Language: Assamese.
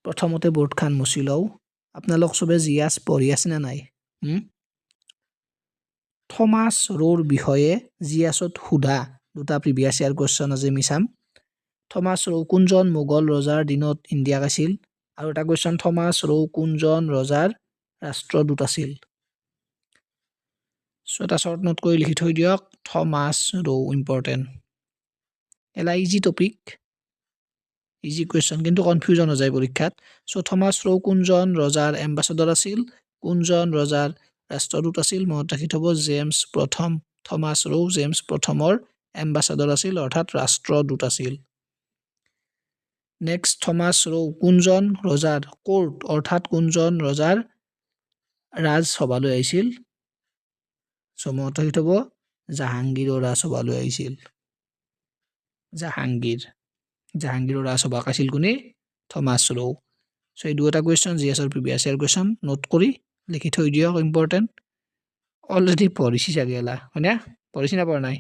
প্ৰথমতে বোৰ্ডখান মুছি লওঁ আপোনালোক সবে জিএছ পঢ়ি আছে না নাই থমাস ৰোৰ বিষয়ে জিএছত সোধা দুটা প্ৰিভিয়াছ ইয়াৰ কোৱেশ্চন আজি আমি চাম থমাস ৰো কোনজন মোগল ৰজাৰ দিনত ইণ্ডিয়াক আছিল আৰু এটা কোৱেশ্চন থমাস ৰো কোনজন ৰজাৰ ৰাষ্ট্ৰদূত আছিল সো এটা শৰ্ট নোট কৰি লিখি থৈ দিয়ক থমাস ৰো ইম্পৰ্টেন্ট এলা ইজি টপিক ইজি কোৱেশ্চন কিন্তু কনফিউজন হৈ যায় পৰীক্ষাত সো থমাস ৰো কোনজন ৰজাৰ এম্বাসেডৰ আছিল কোনজন ৰজাৰ ৰাষ্ট্ৰদূত আছিল মনত ৰাখি থব জেমছ প্ৰথম থমাস ৰো জেমছ প্ৰথমৰ এম্বাসেডৰ আছিল অৰ্থাৎ ৰাষ্ট্ৰদূত আছিল নেক্সট থমাস ৰো কোনজন ৰজাৰ কোৰ্ট অৰ্থাৎ কোনজন ৰজাৰ ৰাজসভালৈ আহিছিল সো মনত ৰাখি থব জাহাংগীৰৰ ৰাজসভালৈ আহিছিল জাহাংগীৰৰ ৰাজসভা কাছিল কোনে থমাস ৰো সো এই দুটা কোৱেশ্চন জিএছৰ প্ৰিভিয়াছ ইয়াৰ কোৱেশ্চন নোট কৰি লিখি থৈ দিয়ক ইম্পৰ্টেন্ট অলৰেডি পঢ়িছি চাগে এলা হয়না পঢ়িছি না পঢ়া নাই